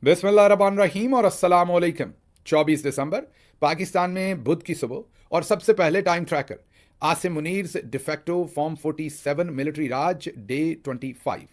बिस्मिल्लाहिर्रहमानिर्रहीम और अस्सलाम वालेकुम। 24 दिसंबर पाकिस्तान में बुध की सुबह और सबसे पहले time tracker Asim Munir de facto form 47 military राज डे 25।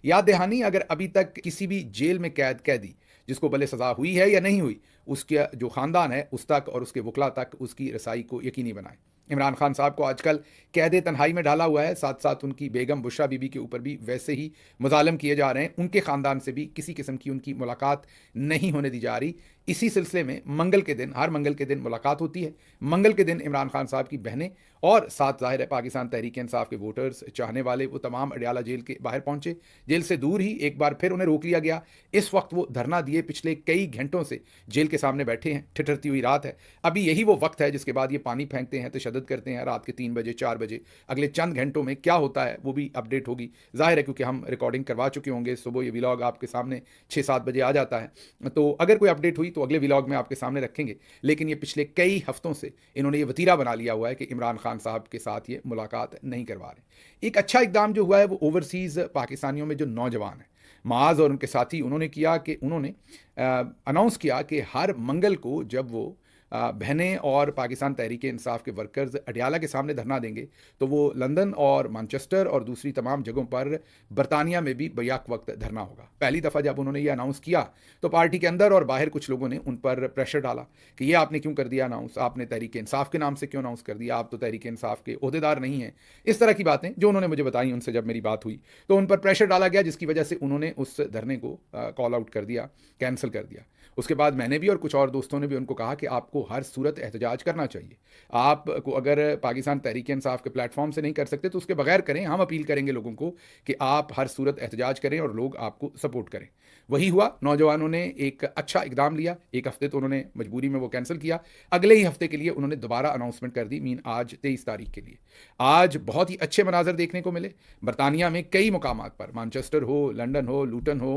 याद दहानी, अगर अभी तक किसी भी जेल में कैदी जिसको भले सज़ा हुई है या नहीं हुई, उसके जो ख़ानदान है उस तक और उसके वकला तक उसकी रसाई को यकीनी बनाए। इमरान खान साहब को आजकल कैद तन्हाई में डाला हुआ है, साथ साथ उनकी बेगम बुशरा बीबी के ऊपर भी वैसे ही मुजालम किए जा रहे हैं। उनके ख़ानदान से भी किसी किस्म की उनकी मुलाकात नहीं होने दी जा रही। इसी सिलसिले में मंगल के दिन, हर मंगल के दिन मुलाकात होती है। मंगल के दिन इमरान खान साहब की बहनें और साथ ज़ाहिर है पाकिस्तान तहरीक इंसाफ के वोटर्स, चाहने वाले, वो तमाम अडियाला जेल के बाहर पहुंचे। जेल से दूर ही एक बार फिर उन्हें रोक लिया गया। इस वक्त वो धरना दिए पिछले कई घंटों से जेल के सामने बैठे हैं। ठिठुरती हुई रात है। अभी यही वो वक्त है जिसके बाद ये पानी फेंकते हैं, तशद्दुद करते हैं रात के 3 बजे 4 बजे। अगले चंद घंटों में क्या होता है वो भी अपडेट होगी, ज़ाहिर है, क्योंकि हम रिकॉर्डिंग करवा चुके होंगे। सुबह ये व्लॉग आपके सामने 6-7 बजे आ जाता है, तो अगर कोई अपडेट हुई तो अगले व्लॉग में आपके सामने रखेंगे। लेकिन ये पिछले कई हफ्तों से इन्होंने ये वतीरा बना लिया हुआ है कि इमरान खान साहब के साथ ये मुलाकात नहीं करवा रहे। एक अच्छा इकदाम जो हुआ है वो ओवरसीज़ पाकिस्तानियों में जो नौजवान हैं, माज और उनके साथी, उन्होंने किया कि उन्होंने अनाउंस किया कि हर मंगल को जब वो बहनें और पाकिस्तान तहरीक इंसाफ के वर्कर्स अडियाला के सामने धरना देंगे तो वो लंदन और मैनचेस्टर और दूसरी तमाम जगहों पर बरतानिया में भी बैक वक्त धरना होगा। पहली दफ़ा जब उन्होंने ये अनाउंस किया तो पार्टी के अंदर और बाहर कुछ लोगों ने उन पर प्रेशर डाला कि ये आपने क्यों कर दिया अनाउंस, आपने तहरीक इंसाफ के नाम से क्यों अनाउंस कर दिया, आप तो तहरीक इंसाफ के ओहदेदार नहीं हैं। इस तरह की बातें जो उन्होंने मुझे बताई उनसे जब मेरी बात हुई, तो उन पर प्रेशर डाला गया, जिसकी वजह से उन्होंने उस धरने को कॉल आउट कर दिया, कैंसिल कर दिया। उसके बाद मैंने भी और कुछ और दोस्तों ने भी उनको कहा कि आपको हर सूरत एहतजाज करना चाहिए। आपको अगर पाकिस्तान तहरीक इंसाफ के प्लेटफॉर्म से नहीं कर सकते तो उसके बगैर करें। हम अपील करेंगे लोगों को कि आप हर सूरत एहतजाज करें और लोग आपको सपोर्ट करें। वही हुआ, नौजवानों ने एक अच्छा इकदाम लिया। एक हफ्ते तो उन्होंने मजबूरी में वो कैंसिल किया, अगले ही हफ्ते के लिए उन्होंने दोबारा अनाउंसमेंट कर दी, मीन आज 23 तारीख के लिए। आज बहुत ही अच्छे मनाजर देखने को मिले बरतानिया में, कई मुकामात पर, मैनचेस्टर हो, लंदन हो, लूटन हो,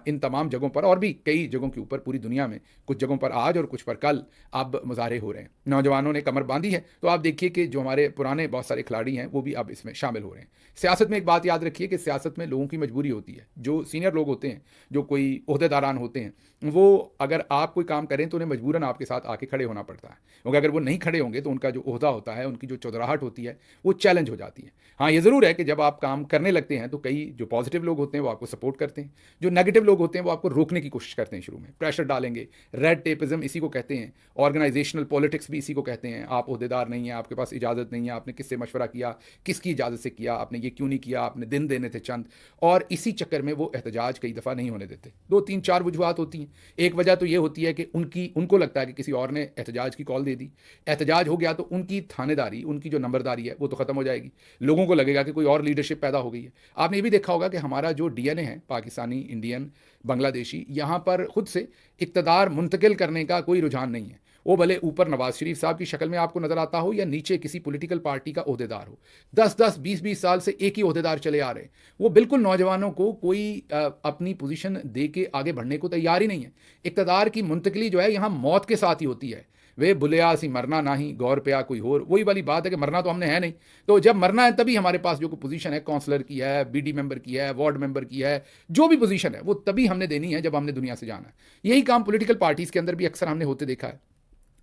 इन तमाम जगहों पर और भी कई जगहों के ऊपर पूरी दुनिया में कुछ जगहों पर आज और कुछ पर कल अब मुजाहरे हो रहे हैं। नौजवानों ने कमर बांधी है। तो आप देखिए कि जो हमारे पुराने बहुत सारे खिलाड़ी हैं वो भी अब इसमें शामिल हो रहे हैं। सियासत में एक बात याद रखिए कि सियासत में लोगों की मजबूरी होती है। जो सीनियर लोग होते हैं, जो कोई ओहदेदारान होते हैं, वो अगर आप कोई काम करें तो उन्हें मजबूरन आपके साथ आके खड़े होना पड़ता है, क्योंकि अगर वो नहीं खड़े होंगे तो उनका जो ओहदा होता है, उनकी जो चौधराहट होती है, वो चैलेंज हो जाती है। हाँ, ये ज़रूर है कि जब आप काम करने लगते हैं तो कई जो पॉजिटिव लोग होते हैं वो आपको सपोर्ट करते हैं, जो नेगेटिव लोग होते हैं वो आपको रोकने की कोशिश करते हैं, शुरू में प्रेशर डालेंगे। रेड टेपिज्म इसी को कहते हैं, ऑर्गेनाइजेशनल पॉलिटिक्स भी इसी को कहते हैं। आप ओहदेदार नहीं हैं, आपके पास इजाज़त नहीं है, आपने किससे मशवरा किया, किसकी इजाज़त से किया, आपने ये क्यों नहीं किया, आपने दिन देने थे चंद, और इसी चक्कर में वो एहतजाज कई दफ़ा नहीं होने देते। 2-3-4 वजूहत होती हैं। एक वजह तो ये होती है कि उनको लगता है कि किसी और ने एहतजाज की कॉल दे दी, एहतजाज हो गया तो उनकी थानेदारी, उनकी जो नंबरदारी है वो तो ख़त्म हो जाएगी। लोगों को लगेगा कि कोई और लीडरशिप पैदा हो गई है। आपने ये भी देखा होगा कि हमारा जो डीएनए है, पाकिस्तानी, इंडियन, बांग्लादेशी, यहाँ पर खुद से इक़्तिदार मुंतकिल करने का कोई रुझान नहीं है। वो भले ऊपर नवाज शरीफ साहब की शक्ल में आपको नज़र आता हो या नीचे किसी पॉलिटिकल पार्टी का ओहदेदार हो। 10-10, 20-20 साल से एक ही ओहदेदार चले आ रहे हैं। वो बिल्कुल नौजवानों को कोई अपनी पोजीशन दे के आगे बढ़ने को तैयार ही नहीं है। इक़्तिदार की मुंतकिली जो है यहाँ मौत के साथ ही होती है। वे बुलिया सी मरना नहीं, गौर पे आ कोई और, वही वाली बात है कि मरना तो हमने है नहीं। तो जब मरना है तभी हमारे पास जो कोई पोजीशन है, काउंसलर की है, बीडी मेंबर की है, वार्ड मेंबर की है, जो भी पोजीशन है वो तभी हमने देनी है जब हमने दुनिया से जाना है। यही काम पॉलिटिकल पार्टीज़ के अंदर भी अक्सर हमने होते देखा है।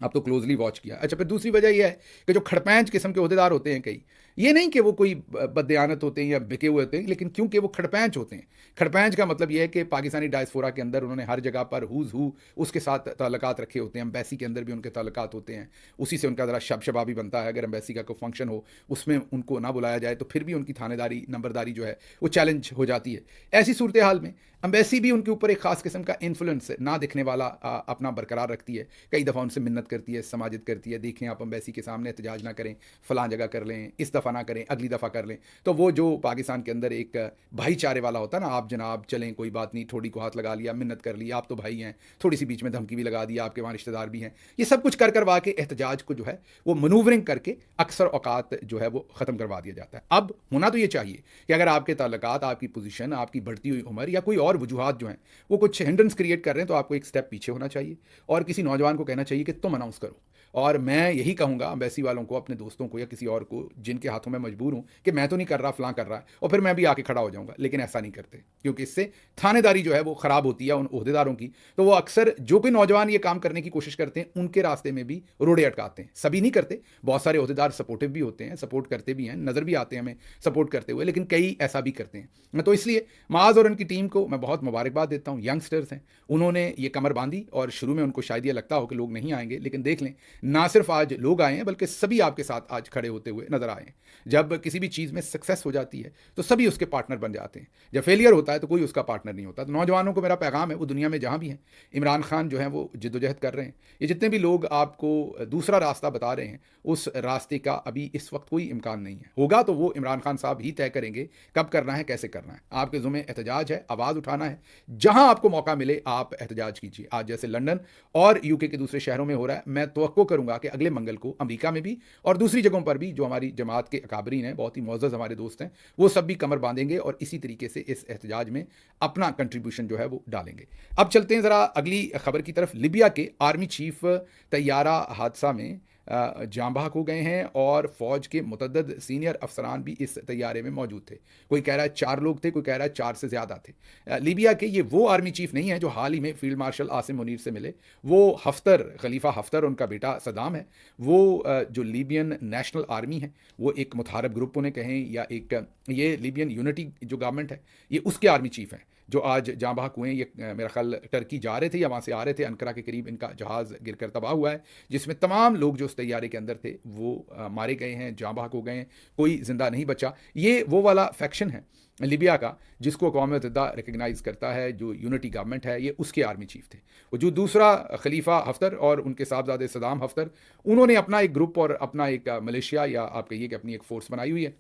अब तो क्लोजली वॉच किया। अच्छा, फिर दूसरी वजह यह है कि जो खड़पैंच किस्म के ओहदेदार होते हैं कई, ये नहीं कि वो कोई बददयानत होते हैं या बिके हुए होते हैं, लेकिन क्योंकि वो खड़पैंच होते हैं। खड़पैंच का मतलब यह है कि पाकिस्तानी डायस्पोरा के अंदर उन्होंने हर जगह पर हुज़ हू उसके साथ ताल्लुकात रखे होते हैं। एम्बेसी के अंदर भी उनके ताल्लुकात होते हैं, उसी से उनका ज़रा शबशबा भी बनता है। अगर एम्बेसी का कोई फंक्शन हो उसमें उनको ना बुलाया जाए तो फिर भी उनकी थानेदारी, नंबरदारी जो है वो चैलेंज हो जाती है। ऐसी सूरत हाल में एम्बेसी भी उनके ऊपर एक ख़ास किस्म का इन्फ्लुएंस ना दिखने वाला अपना बरकरार रखती है। कई दफ़ा उनसे मिन्नत करती है, समाजित करती है, देखें आप एम्बेसी के सामने एहतजाज ना करें, फ़लाँ जगह कर लें, इस दफ़ा ना करें, अगली दफ़ा कर लें। तो वो जो पाकिस्तान के अंदर एक भाईचारे वाला होता है ना, आप जनाब चलें, कोई बात नहीं, थोड़ी को हाथ लगा लिया, मिन्नत कर ली, आप तो भाई हैं, थोड़ी सी बीच में धमकी भी लगा दी, आपके वहाँ रिश्तेदार भी हैं, ये सब कुछ कर करवा के एहतजाज को जो है वो मनूवरिंग करके अक्सर औकात जो है वो ख़त्म करवा दिया जाता है। अब होना तो ये चाहिए कि अगर आपके ताल्लुकात, आपकी पोजीशन, आपकी बढ़ती हुई उम्र या कोई और वजूहात जो हैं वो कुछ हिंड्रेंस क्रिएट कर रहे हैं तो आपको एक स्टेप पीछे होना चाहिए और किसी नौजवान को कहना चाहिए कि तुम अनाउंस करो। और मैं यही कहूँगा एम्बेसी वालों को, अपने दोस्तों को या किसी और को जिनके हाथों में मजबूर हूँ कि मैं तो नहीं कर रहा, फलां कर रहा है, और फिर मैं भी आके खड़ा हो जाऊँगा, लेकिन ऐसा नहीं करते, क्योंकि इससे थानेदारी जो है वो ख़राब होती है उन ओहदेदारों की। तो वो अक्सर जो कोई नौजवान ये काम करने की कोशिश करते हैं, उनके रास्ते में भी रोड़े अटकाते हैं। सभी नहीं करते, बहुत सारे ओहदेदार सपोर्टिव भी होते हैं, सपोर्ट करते भी हैं, नज़र भी आते हैं हमें सपोर्ट करते हुए, लेकिन कई ऐसा भी करते हैं। तो इसलिए माज और उनकी टीम को मैं बहुत मुबारकबाद देता हूँ। यंगस्टर्स हैं, उन्होंने ये कमर बांधी, और शुरू में उनको शायद ये लगता हो कि लोग नहीं आएंगे, लेकिन देख लें, ना सिर्फ आज लोग आए हैं बल्कि सभी आपके साथ आज खड़े होते हुए नजर आए हैं। जब किसी भी चीज़ में सक्सेस हो जाती है तो सभी उसके पार्टनर बन जाते हैं, जब फेलियर होता है तो कोई उसका पार्टनर नहीं होता। तो नौजवानों को मेरा पैगाम है, वो दुनिया में जहाँ भी हैं, इमरान खान जो है वो जिद्दोजहद कर रहे हैं, ये जितने भी लोग आपको दूसरा रास्ता बता रहे हैं, उस रास्ते का अभी इस वक्त कोई इम्कान नहीं है। होगा तो वो इमरान खान साहब ही तय करेंगे कब करना है, कैसे करना है। आपके ज़ुम्मे एहतजाज है, आवाज़ उठाना है, जहां आपको मौका मिले आप एहतजाज कीजिए। आज जैसे लंदन और यूके के दूसरे शहरों में हो रहा है, मैं तवक्को करूंगा कि अगले मंगल को अमेरिका में भी और दूसरी जगहों पर भी जो हमारी जमात के अकाबरीन हैं, बहुत ही मुअज़्ज़ज़ हमारे दोस्त हैं, वो सब भी कमर बांधेंगे और इसी तरीके से इस एहतजाज में अपना कंट्रीब्यूशन जो है वो डालेंगे। अब चलते हैं ज़रा अगली खबर की तरफ। लिबिया के आर्मी चीफ तैयारा हादसा में जाँ बहक हो गए हैं, और फौज के मुतअद्दिद सीनियर अफसरान भी इस तैयारे में मौजूद थे। कोई कह रहा है 4 लोग थे, कोई कह रहा है 4 से ज़्यादा थे। लीबिया के ये वो आर्मी चीफ नहीं है जो हाल ही में फील्ड मार्शल आसिम मुनीर से मिले। वो हफ्तर, खलीफा हफ्तर उनका बेटा सदाम है। वो जो लीबियन नेशनल आर्मी है, वो एक मुतहारब ग्रुप उन्हें कहें या एक ये लीबियन यूनिटी जो गवर्नमेंट है, ये उसके आर्मी चीफ हैं जो आज जाँ बहक हुए हैं। ये मेरा ख्याल टर्की जा रहे थे या वहाँ से आ रहे थे, अनकरा के करीब इनका जहाज़ गिरकर तबाह हुआ है, जिसमें तमाम लोग जो उस तैयारे के अंदर थे वो मारे गए हैं, जाँ बहक हो गए हैं, कोई ज़िंदा नहीं बचा। ये वो वाला फैक्शन है लिबिया का जिसको अक़वाम मुत्तहिदा रिकगनाइज़ करता है, जो यूनिटी गवर्नमेंट है, ये उसके आर्मी चीफ थे। वो जो दूसरा खलीफा हफ्तर और उनके साहबजादे सदाम हफ्तर, उन्होंने अपना एक ग्रुप और अपना एक मलेशिया या आप कहिए कि अपनी एक फ़ोर्स बनाई हुई है,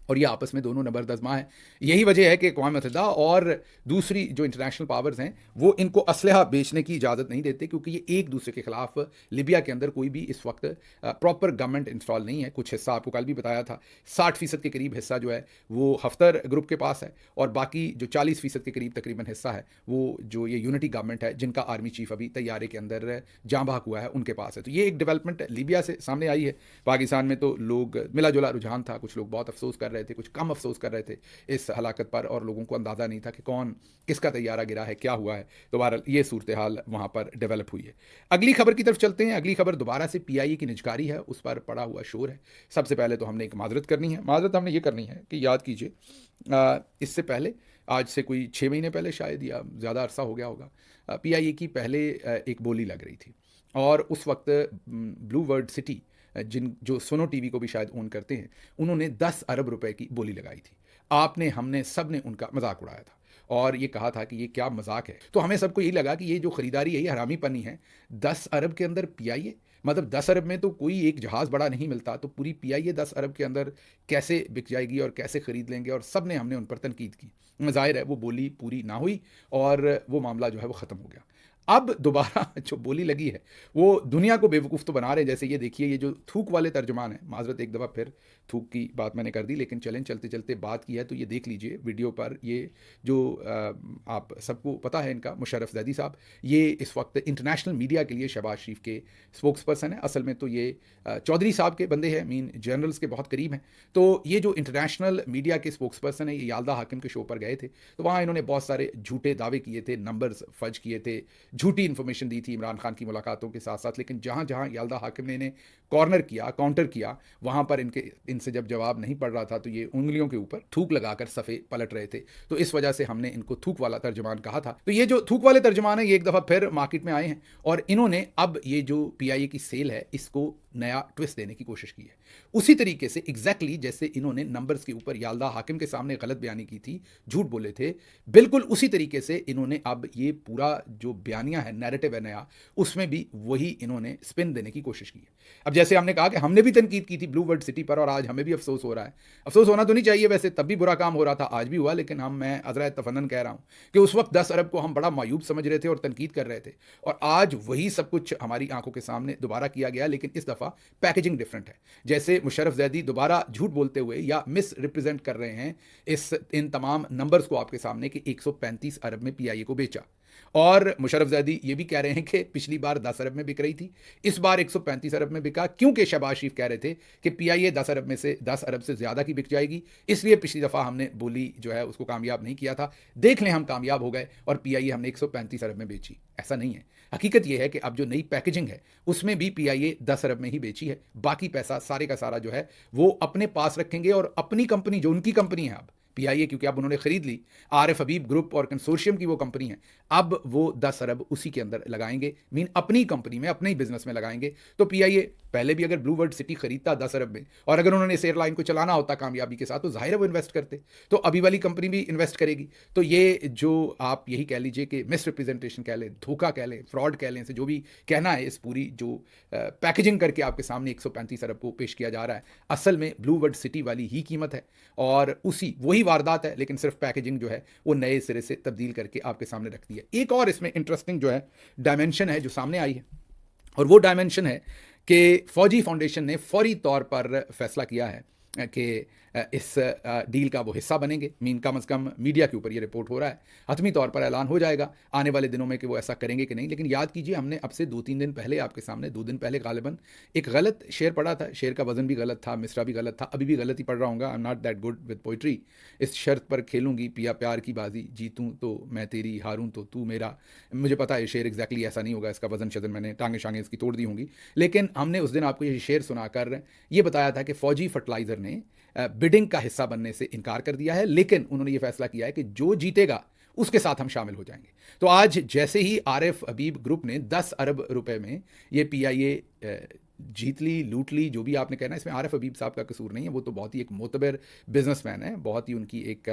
और ये आपस में दोनों नबरदज़मा है। यही वजह है कि अक़वाम मुत्तहिदा और दूसरी जो इंटरनेशनल पावर्स हैं वो इनको असलहा बेचने की इजाज़त नहीं देते, क्योंकि ये एक दूसरे के ख़िलाफ़ लिबिया के अंदर कोई भी इस वक्त प्रॉपर गवर्नमेंट इंस्टॉल नहीं है। कुछ हिस्सा आपको कल भी बताया था, 60% के करीब हिस्सा जो है वो हफ्तर ग्रुप के पास है, और बाकी जो 40% के करीब तकरीबन हिस्सा है वो जो ये यूनिटी गवर्नमेंट है, जिनका आर्मी चीफ अभी तैयारे के अंदर जाँ बहक हुआ है, उनके पास है। तो ये एक डेवलपमेंट लिबिया से सामने आई है। पाकिस्तान में तो लोग मिला जुला रुझान था, कुछ लोग बहुत अफसोस कर रहे थे, कुछ कम अफसोस कर रहे थे इस हलाकत पर, और लोगों को अंदाज़ा नहीं था कि कौन किसका तैयारा गिरा है, क्या हुआ है। तो बहरहाल ये सूरत हाल वहाँ पर डेवलप हुई है। अगली खबर की तरफ चलते हैं। अगली खबर दोबारा से PIA की निजकारी है, उस पर पड़ा हुआ शोर है। सबसे पहले तो हमने एक माजरत करनी है। माजरत हमने ये करनी है कि याद कीजिए, इससे पहले आज से कोई 6 महीने पहले शायद, या ज़्यादा अरसा हो गया होगा, PIA की पहले एक बोली लग रही थी, और उस वक्त ब्लू वर्ल्ड सिटी जो सोनो टीवी को भी शायद ओन करते हैं, उन्होंने 10 अरब रुपए की बोली लगाई थी। आपने, हमने, सब ने उनका मजाक उड़ाया था और ये कहा था कि ये क्या मजाक है। तो हमें सबको यही लगा कि ये जो खरीदारी है ये हरामीपनी है। 10 अरब के अंदर PIA, मतलब 10 अरब में तो कोई एक जहाज़ बड़ा नहीं मिलता, तो पूरी PIA 10 अरब के अंदर कैसे बिक जाएगी और कैसे ख़रीद लेंगे, और सब ने, हमने उन पर तनकीद की। ज़ाहिर है वो बोली पूरी ना हुई और वो मामला जो है वो ख़त्म हो गया। अब दोबारा जो बोली लगी है वो दुनिया को बेवकूफ़ तो बना रहे हैं। जैसे ये देखिए, ये जो थूक वाले तर्जुमान है, माजरत एक दफ़ा फिर थूक की बात मैंने कर दी, लेकिन चलें चलते चलते बात की है तो ये देख लीजिए वीडियो पर। ये जो आप सबको पता है इनका, मुशर्रफ ज़ैदी साहब, ये इस वक्त इंटरनेशनल मीडिया के लिए शहबाज शरीफ के स्पोक्स पर्सन है। असल में तो ये चौधरी साहब के बंदे हैं, मीन जनरल्स के बहुत करीब हैं। तो ये जो इंटरनेशनल मीडिया के स्पोक्स पर्सन है, ये याल्दा हाकिम के शो पर गए थे, तो वहाँ इन्होंने बहुत सारे झूठे दावे किए थे, नंबर्स फर्ज किए थे, झूठी इन्फॉर्मेशन दी थी इमरान खान की मुलाकातों के साथ साथ। लेकिन जहाँ जहाँ याल्दा हाकिम ने इन्हें कॉर्नर किया, काउंटर किया, वहाँ पर इनसे जब जवाब नहीं पड़ रहा था तो ये उंगलियों के ऊपर थूक लगाकर सफ़े पलट रहे थे। तो इस वजह से हमने इनको थूक वाला तर्जमान कहा था। तो ये जो थूक वाले तर्जमान है, ये एक दफ़ा फिर मार्केट में आए हैं, और इन्होंने अब ये जो PIA की सेल है इसको नया ट्विस्ट देने की कोशिश की है। उसी तरीके से एग्जैक्टली जैसे इन्होंने नंबर्स के ऊपर याल्दा हाकिम के सामने गलत बयानी की थी, झूठ बोले थे, बिल्कुल उसी तरीके से इन्होंने अब ये पूरा जो बयानिया है, नैरेटिव है नया, उसमें भी वही इन्होंने स्पिन देने की कोशिश की है। अब जैसे हमने कहा कि हमने भी तनकीद की थी ब्लू वर्ल्ड सिटी पर, और आज हमें भी अफसोस हो रहा है। अफसोस होना तो नहीं चाहिए वैसे, तब भी बुरा काम हो रहा था, आज भी हुआ, लेकिन मैं अज़रा तफन्नन कह रहा हूँ कि उस वक्त 10 अरब को हम बड़ा मायूब समझ रहे थे और तनकीद कर रहे थे, और आज वही सब कुछ हमारी आंखों के सामने दोबारा किया गया, लेकिन इस दफ़ा पैकेजिंग डिफरेंट है। जैसे मुशर्रफ ज़ैदी दोबारा झूठ बोलते हुए या मिस रिप्रेजेंट कर रहे हैं इन तमाम नंबर्स को आपके सामने कि 135 अरब में PIA को बेचा। और मुशर्रफ ज़ैदी ये भी कह रहे हैं कि पिछली बार 10 अरब में बिक रही थी, इस बार 135 अरब में बिका, क्योंकि शहबाज शरीफ कह रहे थे कि पीआईए 10 अरब से ज़्यादा की बिक जाएगी, इसलिए पिछली दफ़ा हमने बोली जो है उसको कामयाब नहीं किया था। देख लें हम कामयाब हो गए और पीआईए हमने 135 अरब में बेची। ऐसा नहीं है, हकीकत यह है कि अब जो नई पैकेजिंग है उसमें भी पीआईए 10 अरब में ही बेची है। बाकी पैसा सारे का सारा जो है वो अपने पास रखेंगे और अपनी कंपनी, जो उनकी कंपनी है अब पीआईए, क्योंकि अब उन्होंने खरीद ली, आरिफ हबीब ग्रुप और कंसोर्शियम की वो कंपनी है, अब वो 10 अरब उसी के अंदर लगाएंगे, मीन अपनी कंपनी में, अपने ही बिजनेस में लगाएंगे। तो पीआईए पहले भी अगर ब्लू वर्ल्ड सिटी खरीदता 10 अरब में, और अगर उन्होंने इस एयरलाइन को चलाना होता कामयाबी के साथ, तो जाहिर है वो इन्वेस्ट करते, तो अभी वाली कंपनी भी इन्वेस्ट करेगी। तो ये जो आप यही कह लीजिए कि मिस रिप्रेजेंटेशन कह लें, धोखा कह लें, फ्रॉड कह लें, से जो भी कहना है, इस पूरी जो पैकेजिंग करके आपके सामने 135 अरब को पेश किया जा रहा है, असल में ब्लू वर्ल्ड सिटी वाली ही कीमत है और उसी वही वारदात है, लेकिन सिर्फ पैकेजिंग जो है वो नए सिरे से तब्दील करके आपके सामने रख दी है। एक और इसमें इंटरेस्टिंग जो है डायमेंशन है जो सामने आई है, और वो डायमेंशन है कि फौजी फाउंडेशन ने फौरी तौर पर फैसला किया है कि इस डील का वो हिस्सा बनेंगे। मीन कम अज़ कम मीडिया के ऊपर ये रिपोर्ट हो रहा है, हतमी तौर पर ऐलान हो जाएगा आने वाले दिनों में कि वो ऐसा करेंगे कि नहीं। लेकिन याद कीजिए, हमने अब से 2-3 दिन पहले आपके सामने, 2 दिन पहले गालिबन एक गलत शेयर पढ़ा था, शेयर का वजन भी गलत था, मिसरा भी गलत था, अभी भी गलत ही पढ़ रहा हूँ। I am not that good with poetry. इस शर्त पर खेलूंगी पिया प्यार की बाजी, जीतूँ तो मैं तेरी, हारूँ तो तू मेरा। मुझे पता है शेर एग्जैक्टली ऐसा नहीं होगा, इसका वजन शजन मैंने टांगे शांगे इसकी तोड़ दी होंगी, लेकिन हमने उस दिन आपको ये शेर सुनाकर ये बताया था कि फौजी फर्टिलाइज़र ने बिडिंग का हिस्सा बनने से इनकार कर दिया है, लेकिन उन्होंने ये फैसला किया है कि जो जीतेगा उसके साथ हम शामिल हो जाएंगे। तो आज जैसे ही आरिफ हबीब ग्रुप ने 10 अरब रुपए में ये पीआईए जीत ली, लूट ली, जो भी आपने कहना, इसमें आरिफ हबीब साहब का कसूर नहीं है, वो तो बहुत ही एक मोतबर बिजनेसमैन है, बहुत ही उनकी एक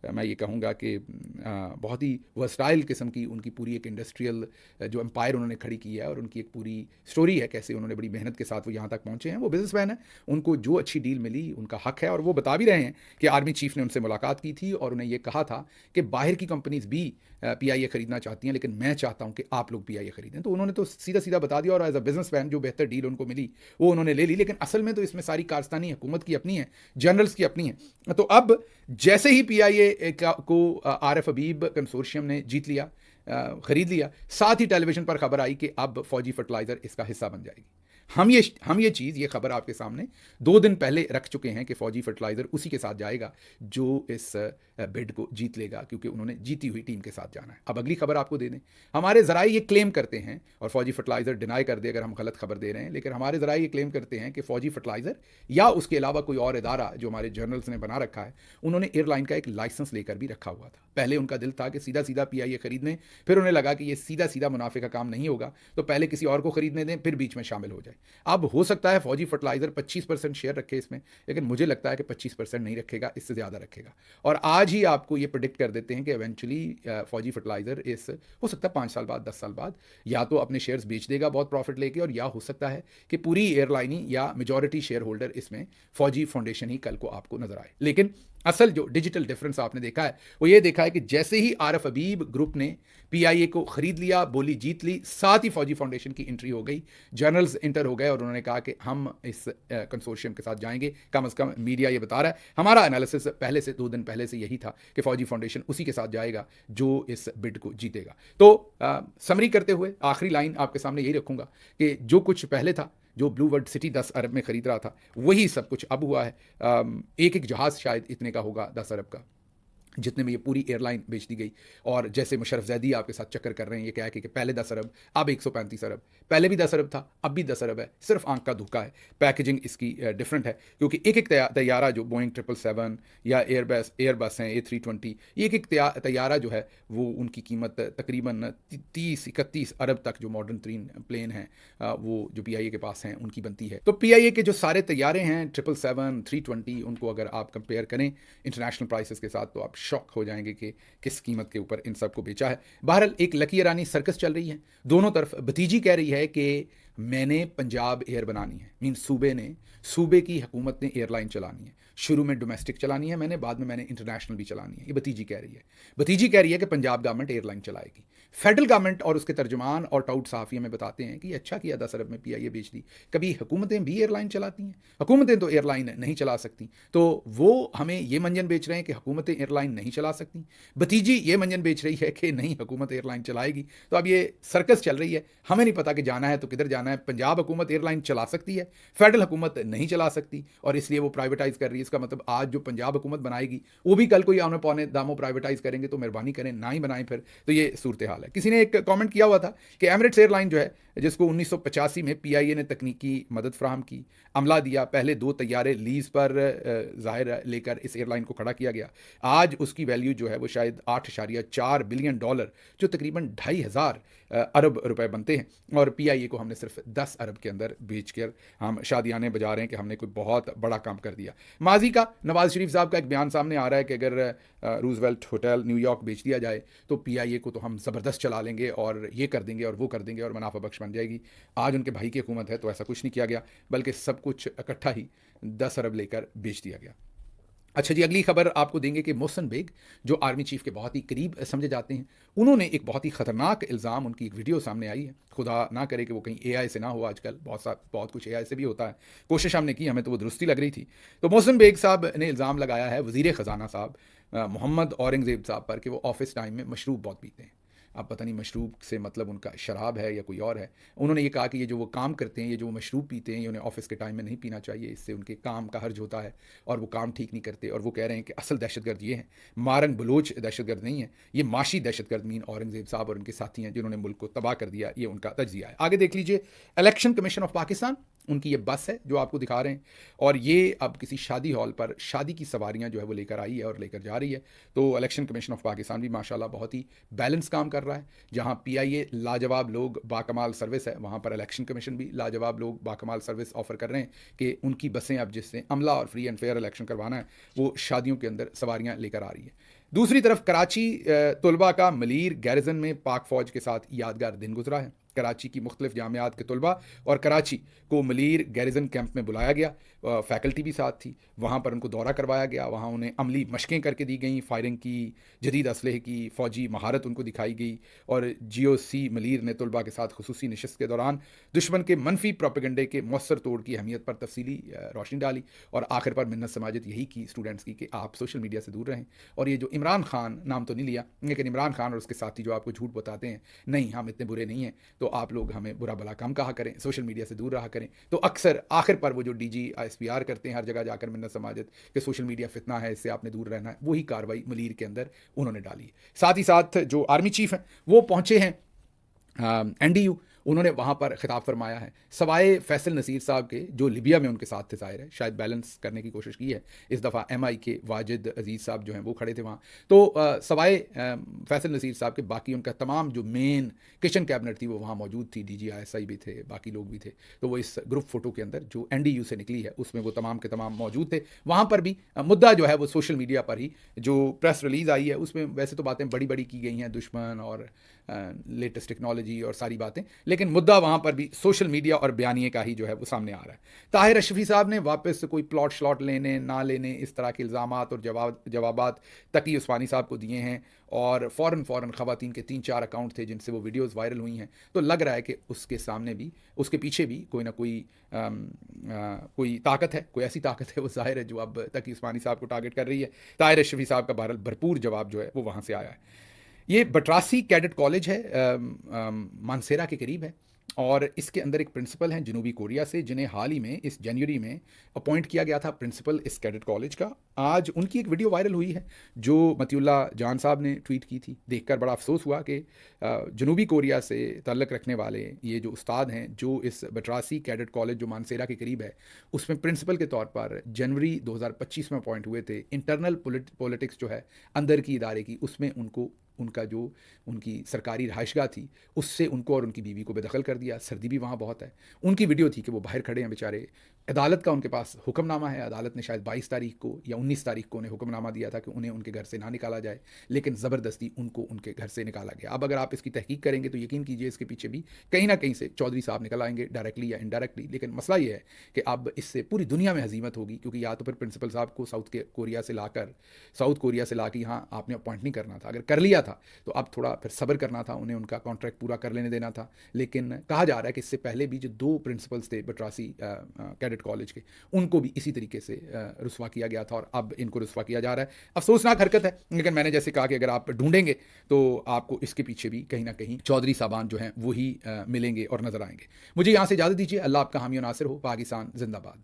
मैं ये कहूँगा कि बहुत ही वर्सटाइल किस्म की उनकी पूरी एक इंडस्ट्रियल जो एम्पायर उन्होंने खड़ी की है, और उनकी एक पूरी स्टोरी है कैसे उन्होंने बड़ी मेहनत के साथ वो यहाँ तक पहुँचे हैं। वो बिजनेसमैन है, उनको जो अच्छी डील मिली उनका हक है, और वो बता भी रहे हैं कि आर्मी चीफ ने उनसे मुलाकात की थी और उन्हें ये कहा था कि बाहर की कंपनीज भी पीआईए खरीदना चाहती हैं, लेकिन मैं चाहता हूं कि आप लोग पीआईए खरीदें। तो उन्होंने तो सीधा सीधा बता दिया, और एज अ बिजनेसमैन जो बेहतर डील उनको मिली वो उन्होंने ले ली। लेकिन असल में तो इसमें सारी कारस्तानी हुकूमत की अपनी है, जनरल्स की अपनी है। तो अब जैसे ही पीआईए को आरिफ हबीब कंसोर्शियम ने जीत लिया, खरीद लिया, साथ ही टेलीविजन पर खबर आई कि अब फौजी फर्टिलाइजर इसका हिस्सा बन जाएगी। हम ये चीज़, ये खबर आपके सामने 2 दिन पहले रख चुके हैं कि फौजी फर्टिलाइजर उसी के साथ जाएगा जो इस बिड को जीत लेगा, क्योंकि उन्होंने जीती हुई टीम के साथ जाना है। अब अगली खबर आपको दे दें, हमारे ज़राए ये क्लेम करते हैं, और फौजी फर्टिलाइजर डिनाई कर दे अगर हम गलत खबर दे रहे हैं, लेकिन हमारे ज़राए ये क्लेम करते हैं कि फौजी फर्टिलाइजर या उसके अलावा कोई और इदारा जो हमारे जर्नल्स ने बना रखा है, उन्होंने एयरलाइन का एक लाइसेंस लेकर भी रखा हुआ था। पहले उनका दिल था कि सीधा सीधा पीआईए खरीदने, फिर उन्हें लगा कि ये सीधा सीधा मुनाफे का काम नहीं होगा, तो पहले किसी और को खरीदने दें, फिर बीच में शामिल हो जाए। अब हो सकता है फौजी फर्टिलाइजर 25% शेयर रखे इसमें, लेकिन मुझे लगता है कि 25% नहीं रखेगा, इससे ज़्यादा रखेगा। और आज ही आपको ये प्रेडिक्ट कर देते हैं कि इवेंचुअली फौजी फर्टिलाइजर इस हो सकता है 5 साल बाद, 10 साल बाद या तो अपने शेयर्स बेच देगा बहुत प्रॉफिट लेके, और या हो सकता है कि पूरी एयरलाइन ही या मेजॉरिटी शेयर होल्डर इसमें फौजी फाउंडेशन ही कल को आपको नजर आए। लेकिन असल जो डिजिटल डिफरेंस आपने देखा है वो ये देखा है कि जैसे ही आरिफ हबीब ग्रुप ने पीआईए को खरीद लिया, बोली जीत ली, साथ ही फौजी फाउंडेशन की एंट्री हो गई, जर्नल्स इंटर हो गए और उन्होंने कहा कि हम इस कंसोर्शियम के साथ जाएंगे। कम से कम मीडिया ये बता रहा है, हमारा एनालिसिस पहले से 2 दिन पहले से यही था कि फौजी फाउंडेशन उसी के साथ जाएगा जो इस बिड को जीतेगा। तो समरी करते हुए आखिरी लाइन आपके सामने यही रखूंगा कि जो कुछ पहले था, जो ब्लू वर्ल्ड सिटी 10 अरब में खरीद रहा था, वही सब कुछ अब हुआ है। एक एक जहाज़ शायद इतने का होगा 10 अरब का, जितने में ये पूरी एयरलाइन बेच दी गई। और जैसे मुशर्रफ ज़ैदी आपके साथ चक्कर कर रहे हैं, ये क्या है कि पहले 10 अरब, अब 135 अरब, पहले भी 10 अरब था, अब भी 10 अरब है, सिर्फ आंख का धोखा है। पैकेजिंग इसकी डिफरेंट है, क्योंकि एक एक तैयारा जो बोइंग 777 या एयरबस हैं A320, ये एक एक तैयारा जो है वो उनकी कीमत तकरीबन 30-31 अरब तक, जो मॉडर्न तरीन प्लेन हैं वो जो पीआईए के पास हैं उनकी बनती है। तो पीआईए के जो सारे तैयारे हैं 777, 320, उनको अगर आप कंपेयर करें इंटरनेशनल प्राइसेस के साथ, तो आप शॉक हो जाएंगे कि किस कीमत के ऊपर इन सब को बेचा है। बहरहाल एक लकी रानी सर्कस चल रही है, दोनों तरफ। भतीजी कह रही है कि मैंने पंजाब एयर बनानी है, मीन सूबे की हुकूमत ने एयरलाइन चलानी है। शुरू में डोमेस्टिक चलानी है मैंने, बाद में मैंने इंटरनेशनल भी चलानी है। ये भतीजी कह रही है। भतीजी कह रही है कि पंजाब गवर्नमेंट एयरलाइन चलाएगी। फेडरल गवर्नमेंट और उसके तर्जुमान और टाउट सहाफ़ी हमें बताते हैं कि अच्छा किया 10 अरब में पीआईए बेच दी। कभी हुकूमतें भी एयरलाइन चलाती हैं? हुकूमतें तो एयरलाइन नहीं चला सकती, तो वो हमें ये मंजन बेच रहे हैं कि हुकूमतें एयरलाइन नहीं चला सकती। भतीजी ये मंजन बेच रही है कि नहीं, हुकूमत एयरलाइन चलाएगी। तो अब ये सर्कस चल रही है, हमें नहीं पता कि जाना है तो किधर जाना है। पंजाब हुकूमत एयरलाइन चला सकती है, फेडरल हुकूमत नहीं चला सकती, और इसलिए वो प्राइवेटाइज कर रही है। इसका मतलब आज जो पंजाब हुकूमत बनाएगी वो भी कल कोई आने पौने दामों प्राइवेटाइज करेंगे, तो मेहरबानी करें ना ही बनाएं फिर। तो ये सूरत हाल है। किसी ने एक कमेंट किया हुआ था कि एमिरेट्स एयरलाइन जो है, जिसको 1985 में पीआईए ने तकनीकी मदद फ्राहम की, अमला दिया, पहले 2 तैयारे लीज पर ज़ाहिर लेकर इस एयरलाइन को खड़ा किया गया। आज उसकी वैल्यू जो है वो शायद $8.4 बिलियन, जो तकरीबन 2,500 अरब रुपए बनते हैं, और पीआईए को हमने सिर्फ 10 अरब के अंदर बेचकर हम शादियाने बजा रहे हैं कि हमने कोई बहुत बड़ा काम कर दिया। माजी का नवाज शरीफ साहब का एक बयान सामने आ रहा है कि अगर रूजवेल्ट होटल न्यूयॉर्क बेच दिया जाए तो पीआईए को तो हम ज़बरदस्त चला लेंगे और ये कर देंगे और वो कर देंगे और मुनाफा बख्श बन जाएगी। आज उनके भाई की हुकूमत है तो ऐसा कुछ नहीं किया गया, बल्कि सब कुछ इकट्ठा ही 10 अरब लेकर बेच दिया गया। अच्छा जी, अगली खबर आपको देंगे कि मोहसिन बेग, जो आर्मी चीफ के बहुत ही करीब समझे जाते हैं, उन्होंने एक बहुत ही ख़तरनाक इल्ज़ाम, उनकी एक वीडियो सामने आई है। खुदा ना करे कि वो कहीं एआई से ना हो, आजकल बहुत कुछ एआई से भी होता है। कोशिश हमने की, हमें तो वो दुरुस्ती लग रही थी। तो मोहसिन बेग साहब ने इल्ज़ाम लगाया है वज़ीर ख़जाना साहब मोहम्मद औरंगज़ेब साहब पर कि वो ऑफिस टाइम में मशरूब बहुत पीते हैं। अब पता नहीं मशरूब से मतलब उनका शराब है या कोई और है। उन्होंने ये कहा कि ये जो वो काम करते हैं, ये जो वो मशरूब पीते हैं, ये उन्हें ऑफिस के टाइम में नहीं पीना चाहिए, इससे उनके काम का हर्ज होता है और वो काम ठीक नहीं करते। और वो कह रहे हैं कि असल दहशतगर्द ये हैं, मारंग बलोच दहशतगर्द नहीं है, ये माशी दहशतगर्द मीन औरंगज़ेब साहब और उनके साथी हैं जिन्होंने मुल्क को तबाह कर दिया। ये उनका तज्जिया है। आगे देख लीजिए, इलेक्शन कमीशन ऑफ पाकिस्तान, उनकी ये बस है जो आपको दिखा रहे हैं, और ये अब किसी शादी हॉल पर शादी की सवारियां जो है वो लेकर आई है और लेकर जा रही है। तो इलेक्शन कमीशन ऑफ पाकिस्तान भी माशाल्लाह बहुत ही बैलेंस काम कर रहा है। जहां पीआईए लाजवाब लोग बाकमाल सर्विस है, वहां पर इलेक्शन कमीशन भी लाजवाब लोग बाकमाल सर्विस ऑफर कर रहे हैं कि उनकी बसें अब जिससे अमला और फ्री एंड फेयर इलेक्शन करवाना है, वो शादियों के अंदर सवारियां लेकर आ रही है। दूसरी तरफ कराची तलबा का मलीर गैरिजन में पाक फौज के साथ यादगार दिन गुजरा है। कराची की मुख्तलिफ जामियात के तलबा और कराची को मलीर गैरिजन कैंप में बुलाया गया, फैकल्टी भी साथ थी। वहाँ पर उनको दौरा करवाया गया, वहाँ उन्हें अमली मशक़ें करके दी गई, फायरिंग की, जदीद असलहे की फ़ौजी महारत उनको दिखाई गई। और GOC मलीर ने तलबा के साथ खुसूसी नशस्त के दौरान दुश्मन के मनफी प्रोपेगेंडे के मौसर तोड़ की अहमियत पर तफसीली रोशनी डाली। और आखिर पर मिन्नत समाजत यही की स्टूडेंट्स की कि आप सोशल मीडिया से दूर रहें। और ये जो इमरान खान, नाम तो नहीं लिया, लेकिन इमरान खान और उसके साथी जो आपको झूठ बताते हैं, नहीं हम इतने बुरे नहीं हैं, तो आप लोग हमें बुरा भला कम कहा करें, सोशल मीडिया से दूर रहा करें। तो अक्सर आखिर पर वो जो DG ISPR करते हैं हर जगह जाकर मिन्नत समाजत कि सोशल मीडिया फितना है, इससे आपने दूर रहना है, वही कार्रवाई मलीर के अंदर उन्होंने डाली। साथ ही साथ जो आर्मी चीफ हैं वो पहुंचे हैं NDU, उन्होंने वहाँ पर खिताब फरमाया है। सवाए फैसल नसीर साहब के, जो लिबिया में उनके साथ थे, ज़ाहिर है शायद बैलेंस करने की कोशिश की है इस दफ़ा। MI के वाजिद अजीज़ साहब जो हैं वो खड़े थे वहाँ। तो सवाए फैसल नसीर साहब के बाकी उनका तमाम जो मेन किचन कैबिनेट थी वो वहाँ मौजूद थी। DG ISI भी थे, बाकी लोग भी थे। तो वो इस ग्रुप फ़ोटो के अंदर जो NDU से निकली है उसमें वो तमाम के तमाम मौजूद थे। वहाँ पर भी मुद्दा जो है वो सोशल मीडिया पर ही जो प्रेस रिलीज़ आई है उसमें वैसे तो बातें बड़ी बड़ी की गई हैं, दुश्मन और लेटेस्ट टेक्नोलॉजी और सारी बातें, लेकिन मुद्दा वहाँ पर भी सोशल मीडिया और बयानिए का ही जो है वो सामने आ रहा है। ताहिर अशरफी साहब ने वापस कोई प्लॉट श्लॉट लेने ना लेने इस तरह के इल्ज़ामात और जवाबात तकी उस्मानी साहब को दिए हैं, और फ़ौरन ख़वातीन के 3-4 अकाउंट थे जिनसे वो वीडियोज़ वायरल हुई हैं। तो लग रहा है कि उसके सामने भी, उसके पीछे भी कोई ना कोई ताकत है, कोई ऐसी ताकत है वो ज़ाहिर है जो अब तकी उस्मानी साहब को टारगेट कर रही है। ताहिर अशरफी साहब का बहरहाल भरपूर जवाब जो है वो वहाँ से आया है। ये बटरासी कैडेट कॉलेज है, मानसेरा के करीब है, और इसके अंदर एक प्रिंसिपल हैं जनूबी कोरिया से, जिन्हें हाल ही में इस जनवरी में अपॉइंट किया गया था प्रिंसिपल इस कैडेट कॉलेज का। आज उनकी एक वीडियो वायरल हुई है जो मतियुल्ला जान साहब ने ट्वीट की थी। देखकर बड़ा अफसोस हुआ कि जनूबी कोरिया से ताल्लुक़ रखने वाले ये जो उस्ताद हैं, जो इस बटरासी कैडेट कॉलेज जो मानसेरा के करीब है उसमें प्रिंसिपल के तौर पर जनवरी 2025 में अपॉइंट हुए थे। इंटरनल पॉलिटिक्स जो है अंदर की इदारे की, उसमें उनको उनका जो उनकी सरकारी रहायशगाह थी उससे उनको और उनकी बीवी को बेदखल कर दिया। सर्दी भी वहाँ बहुत है। उनकी वीडियो थी कि वो बाहर खड़े हैं बेचारे। अदालत का उनके पास हुक्मनामा है। अदालत ने शायद 22 तारीख को या 19 तारीख को उन्हें हुक्मनामा दिया था कि उन्हें उनके घर से ना निकाला जाए, लेकिन ज़बरदस्ती उनको उनके घर से निकाला गया। अब अगर आप इसकी तहकीक करेंगे तो यकीन कीजिए इसके पीछे भी कहीं ना कहीं से चौधरी साहब निकल आएंगे, डायरेक्टली या इनडायरेक्टली। लेकिन मसला ये है कि अब इससे पूरी दुनिया में हजीमत होगी, क्योंकि या तो फिर प्रिंसिपल साहब को साउथ कोरिया से लाकर यहाँ आपने अपॉइंट नहीं करना था। अगर कर लिया था तो अब थोड़ा फिर सब्र करना था, उन्हें उनका कॉन्ट्रैक्ट पूरा कर लेने देना था। लेकिन कहा जा रहा है कि इससे पहले भी जो 2 प्रिंसिपल्स थे बटरासी कैडेट कॉलेज के, उनको भी इसी तरीके से रुस्वा किया गया था और अब इनको रुस्वा किया जा रहा है। अफसोसनाक हरकत है, लेकिन मैंने जैसे कहा कि अगर आप ढूंढेंगे तो आपको इसके पीछे भी कहीं ना कहीं चौधरी साहबान जो हैं वही मिलेंगे और नजर आएंगे। मुझे यहाँ से इजाज़त दीजिए। अल्लाह आपका हामी और नासिर हो। पाकिस्तान जिंदाबाद।